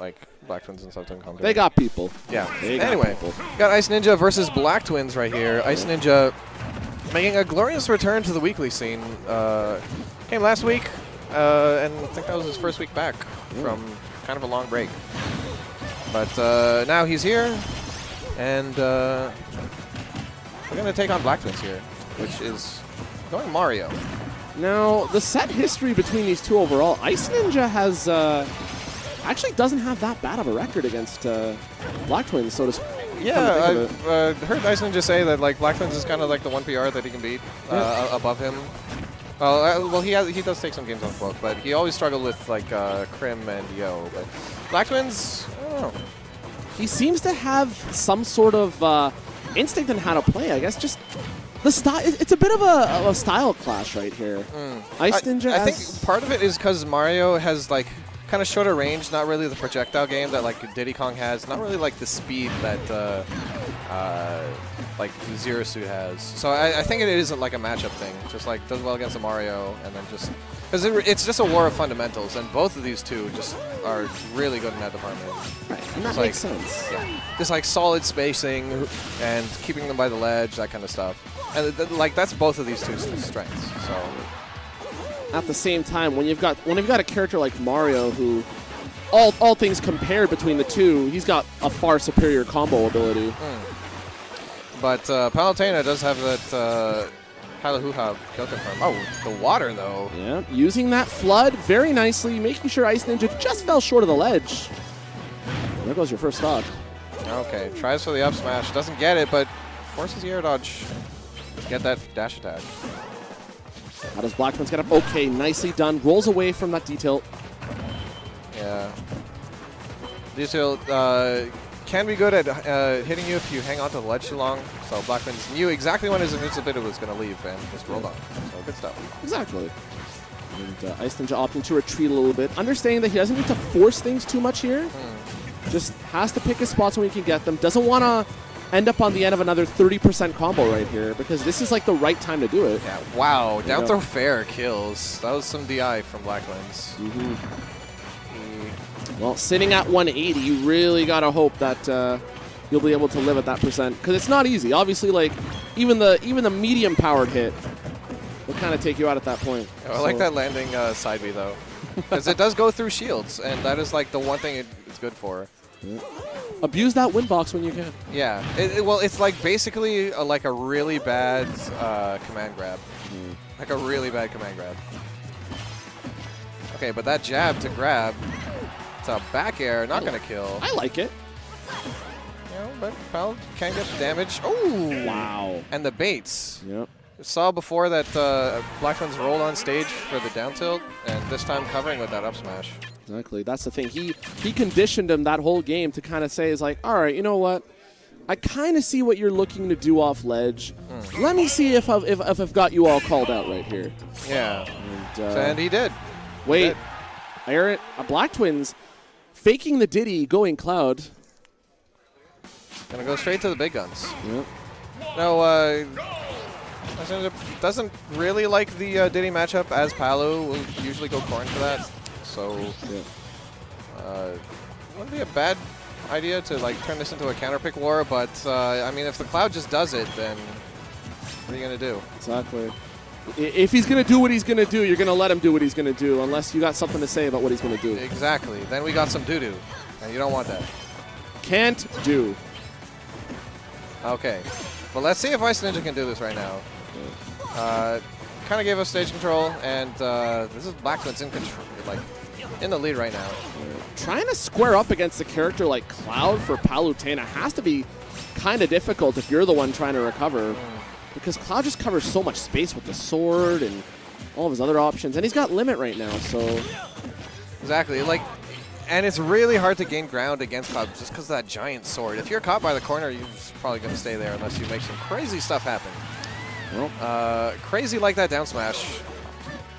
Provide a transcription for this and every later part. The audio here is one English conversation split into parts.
like Blacktwins and stuff don't come to. They got people. Yeah. They got Anyway, people. got Iceninja versus Blacktwins right here. Iceninja making a glorious return to the weekly scene. Came last week, and I think that was his first week back from kind of a long break. But now he's here, and we're going to take on Blacktwins here, which is going Mario. Now, the set history between these two overall, Iceninja has actually doesn't have that bad of a record against Blacktwins, so to speak. Yeah, I've heard Iceninja say that like Blacktwins is kind of like the one PR that he can beat above him. Well, he does take some games on both, but he always struggled with like Crim and Yo. But Blacktwins, I don't know. He seems to have some sort of instinct in how to play. I guess just the style. It's a bit of a style clash right here. Iceninja. I think part of it is because Mario has like kind of shorter range, not really the projectile game that like Diddy Kong has, not really like the speed that like Zero Suit has. So I think it is like a matchup thing, just like does well against the Mario, and then just because it's just a war of fundamentals, and both of these two just are really good in that department. Right, and that makes sense. Yeah, just like solid spacing and keeping them by the ledge, that kind of stuff, and like that's both of these two strengths. So. At the same time, when you've got a character like Mario, who, all things compared between the two, he's got a far superior combo ability. But Palutena does have that Halahuha kill confirm. Oh, the water though. Yeah, using that flood very nicely, making sure Iceninja just fell short of the ledge. There goes your first stock. Okay, tries for the up smash, doesn't get it, but forces the air dodge to get that dash attack. How does Blacktwins get up? Okay, nicely done. Rolls away from that detail. Yeah. Detail can be good at hitting you if you hang on to the ledge too long. So Blacktwins knew exactly when his invincibility was going to leave and just rolled on. So good stuff. Exactly. And Iceninja opting to retreat a little bit. Understanding that he doesn't need to force things too much here. Just has to pick his spots when he can get them. Doesn't want to end up on the end of another 30% combo right here, because this is like the right time to do it. Yeah, wow, down throw fair kills. That was some DI from Blacktwins. Well, sitting at 180, you really got to hope that you'll be able to live at that percent, because it's not easy. Obviously, like even the medium-powered hit will kind of take you out at that point. I like that landing side B, though, because it does go through shields, and that is like the one thing it's good for. Abuse that win box when you can. Yeah. Well, it's like basically like a really bad command grab. Like a really bad command grab. Okay, but that jab to grab, it's a back air, not going to kill. I like it. You know, but Pal can get the damage. Oh! Wow. And the baits. Yep. Saw before that Blacktwins rolled on stage for the down tilt, and this time covering with that up smash. Exactly. That's the thing. He conditioned him that whole game to kind of say, is like, all right, you know what? I kind of see what you're looking to do off ledge. Let me see if I've got you all called out right here. Yeah. And he did. Wait. Blacktwins faking the Diddy, going Cloud. Gonna go straight to the big guns. Yep. No, doesn't really like the Diddy matchup, as Palu will usually go corn for that. So, wouldn't be a bad idea to like turn this into a counter pick war, but I mean, if the Cloud just does it, then what are you gonna do? Exactly. If he's gonna do what he's gonna do, you're gonna let him do what he's gonna do, unless you got something to say about what he's gonna do. Exactly. Then we got some doo-doo, and you don't want that. Can't do. Okay. Well, let's see if Iceninja can do this right now. Kind of gave us stage control, and this is Blacktwins in control, like in the lead right now. Trying to square up against a character like Cloud for Palutena has to be kind of difficult if you're the one trying to recover, because Cloud just covers so much space with the sword and all of his other options, and he's got limit right now. So exactly, like, and it's really hard to gain ground against Cloud just because of that giant sword. If you're caught by the corner, you're just probably going to stay there unless you make some crazy stuff happen. Well, crazy like that down smash.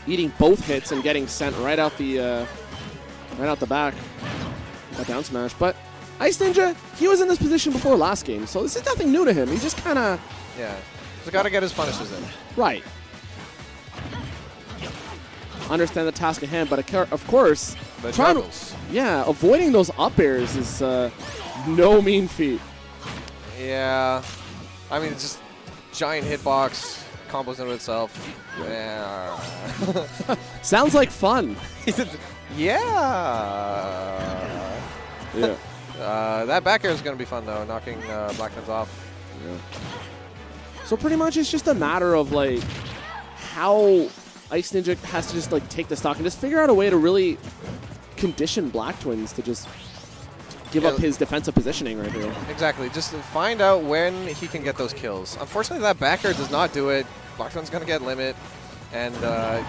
Eating both hits and getting sent right out the back. That down smash. But Iceninja, he was in this position before last game, so this is nothing new to him. He just kind of... Yeah. He's got to get his punishes in. Right. understand the task at hand. But of course, The juggles. avoiding those up airs is no mean feat. Yeah. I mean, it's just giant hitbox, combos into itself. Yeah. Sounds like fun. Yeah. Yeah. That back air is going to be fun, though, knocking Blacktwins off. Yeah. So pretty much it's just a matter of, like, how Iceninja has to just, like, take the stock and just figure out a way to really condition Blacktwins to just give up his defensive positioning right here. Exactly. Just find out when he can get those kills. Unfortunately, that back air does not do it. Blacktwins going to get limit. And, no,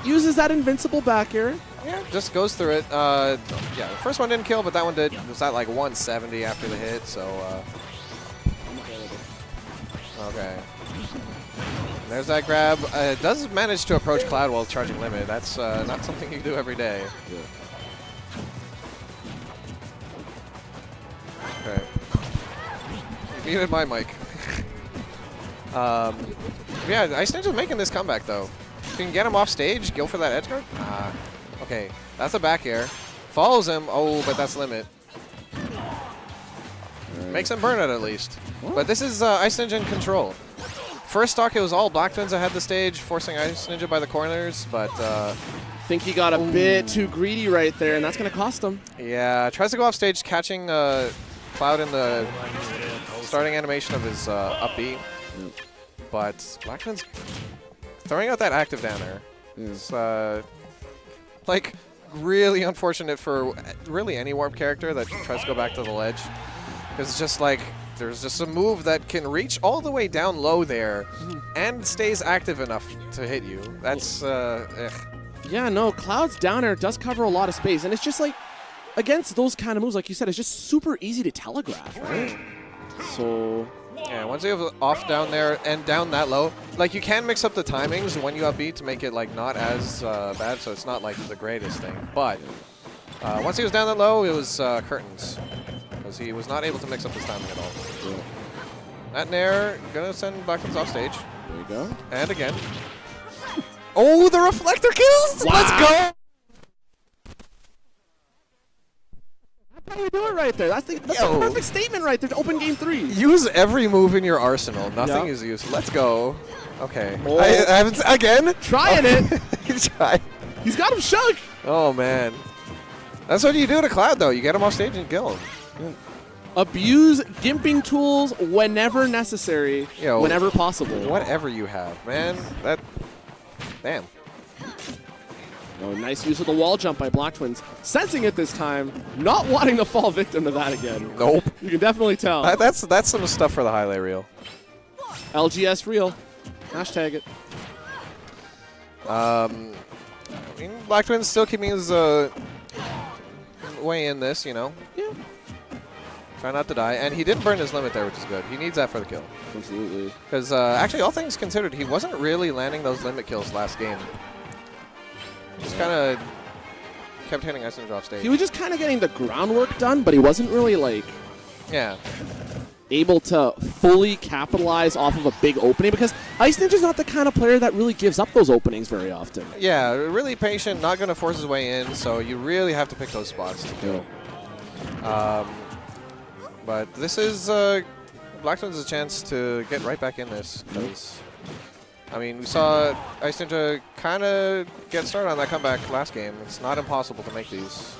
uses that invincible back air. yeah, just goes through it. Yeah, the first one didn't kill, but that one did. It was at like 170 after the hit, so. Okay. And there's that grab. It does manage to approach Cloud while charging limit. That's not something you do every day. Yeah. Okay. You muted my mic. Yeah, Iceninja's making this comeback, though. If you can get him off stage, go for that edge guard. Okay, that's a back air. Follows him. Oh, but that's limit. Makes him burn it at least. What? But this is Iceninja in control. First stock, it was all Blacktwins that had the stage, forcing Iceninja by the corners, but... think he got a bit too greedy right there, and that's going to cost him. yeah, tries to go off stage, catching Cloud in the starting animation of his up B. But Blacktwins throwing out that active down there. It's like really unfortunate for really any warp character that tries to go back to the ledge. It's just like there's just a move that can reach all the way down low there and stays active enough to hit you. That's Yeah, no, Cloud's down air does cover a lot of space, and it's just like, against those kind of moves, like you said, it's just super easy to telegraph, right? So... yeah, once you have off down there and down that low, like you can mix up the timings when you up B to make it like not as bad, so it's not like the greatest thing. But once he was down that low, it was curtains, because he was not able to mix up his timing at all. Yeah. That Nair gonna send Blacktwins off stage. There you go. And again. Oh, the reflector kills! Wow. Let's go! That's how you do it right there. That's a perfect statement right there to open game 3. Use every move in your arsenal. Nothing is useless. Let's go. Okay. Oh. I haven't again. Trying it. He tried. He's got him shook. Oh man. That's what you do to Cloud though. You get him off stage and kill him. Abuse gimping tools whenever necessary, Yo, whenever possible. Whatever you have, man. That. Damn. Oh, nice use of the wall jump by Blacktwins. Sensing it this time, not wanting to fall victim to that again. Nope. You can definitely tell. That's some stuff for the highlight reel. LGS real. Hashtag it. I mean, Blacktwins still keeping his way in this, you know. Yeah. Try not to die. And he didn't burn his limit there, which is good. He needs that for the kill. Absolutely. Because actually, all things considered, he wasn't really landing those limit kills last game. Just kind of kept hitting Iceninja off stage. He was just kind of getting the groundwork done, but he wasn't really, like, yeah, able to fully capitalize off of a big opening, because Iceninja's not the kind of player that really gives up those openings very often. yeah, really patient, not going to force his way in, so you really have to pick those spots to kill. But this is Blacktwins' a chance to get right back in this. Because, I mean, we saw Iceninja kind of get started on that comeback last game. It's not impossible to make these.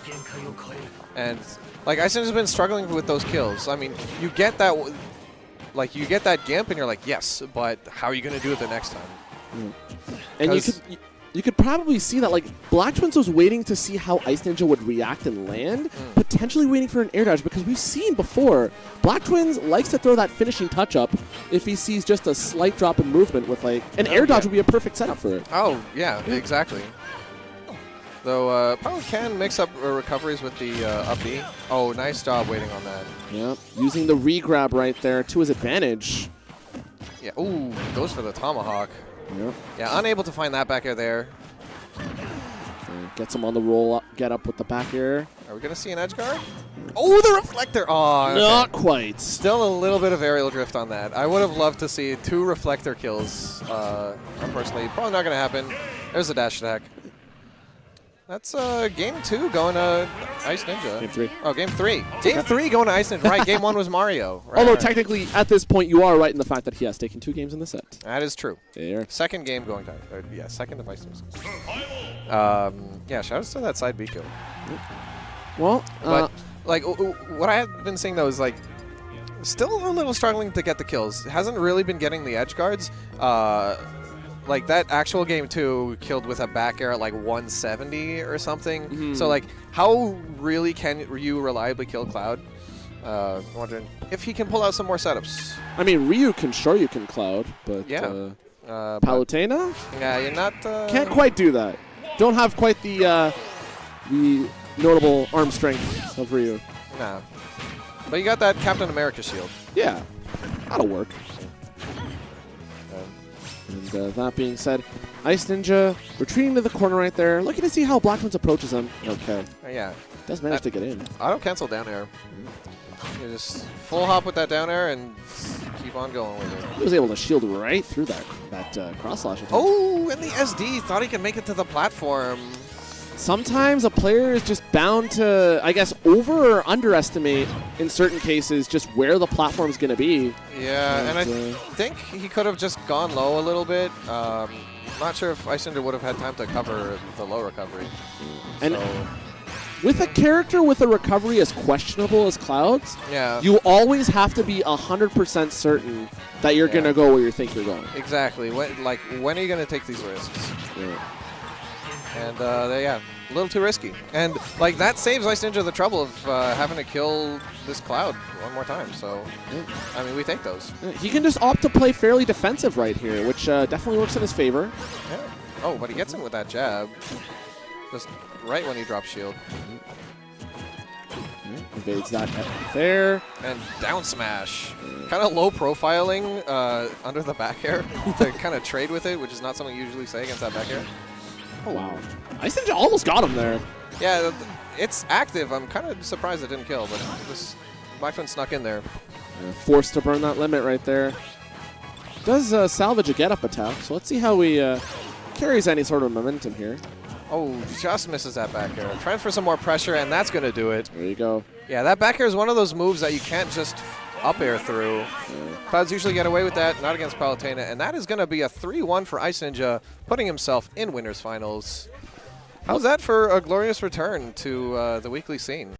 And, like, Iceninja's been struggling with those kills. I mean, you get that, like, you get that gimp and you're like, yes, but how are you going to do it the next time? And you could probably see that, like, Blacktwins was waiting to see how Iceninja would react and land, potentially waiting for an air dodge, because we've seen before, Blacktwins likes to throw that finishing touch up if he sees just a slight drop in movement with, like, an air dodge would be a perfect setup for it. Oh, yeah, exactly. Though, probably can mix up recoveries with the up B. Oh, nice job waiting on that. Yep, using the re-grab right there to his advantage. Yeah, ooh, goes for the tomahawk. Yep. Yeah, unable to find that back air there. Gets him on the roll up, get up with the back air. Are we going to see an edge guard? Oh, the reflector! Oh, okay. Not quite. Still a little bit of aerial drift on that. I would have loved to see 2 reflector kills. Unfortunately, probably not going to happen. There's a dash attack. That's game 2 going to Iceninja. Game 3. Oh, game 3. Game 3 going to Iceninja. Right, game 1 was Mario. Right, Although right. technically, at this point, you are right in the fact that he has taken 2 games in the set. That is true. There. Second game going to, second of Iceninja. Yeah, shout outs to that side B kill. Well, But, like, what I have been seeing, though, is, like, still a little struggling to get the kills. Hasn't really been getting the edge guards. Like, that actual game 2 killed with a back air at, like, 170 or something. So, like, how really can you reliably kill Cloud? Wondering if he can pull out some more setups. I mean, Ryu can Shoryuken Cloud, but Yeah. Palutena? Yeah, you're not... Can't quite do that. Don't have quite the notable arm strength of Ryu. Nah. But you got that Captain America shield. Yeah, that'll work. And that being said, Iceninja retreating to the corner right there, looking to see how Blacktwins approaches him. Okay. Yeah. Does manage to get in. Auto cancel down air. You just full hop with that down air and keep on going with it. He was able to shield right through that cross slash attack. Oh, and the SD thought he could make it to the platform. Sometimes a player is just bound to, I guess, over or underestimate in certain cases just where the platform's going to be. Yeah, and I think he could have just gone low a little bit. Not sure if Iceninja would have had time to cover the low recovery. And with a character with a recovery as questionable as Cloud's, yeah, you always have to be 100% certain that you're going to go where you think you're going. Exactly. When are you going to take these risks? Yeah. And, yeah, a little too risky. And, like, that saves Iceninja the trouble of having to kill this Cloud one more time. So, I mean, we take those. He can just opt to play fairly defensive right here, which definitely works in his favor. Yeah. Oh, but he gets in with that jab. Just right when he drops shield. Evades that there. And down smash. Kind of low profiling under the back air to kind of trade with it, which is not something you usually say against that back air. Oh, wow. Iceninja almost got him there. Yeah, it's active. I'm kind of surprised it didn't kill, but this Blacktwins snuck in there. Forced to burn that limit right there. Does salvage a get-up attack, so let's see how he carries any sort of momentum here. Oh, just misses that back air. Trying for some more pressure, and that's going to do it. There you go. Yeah, that back air is one of those moves that you can't just up air through. Yeah. Clouds usually get away with that, not against Palutena, and that is going to be a 3-1 for Iceninja, putting himself in winners finals. How's that for a glorious return to the weekly scene?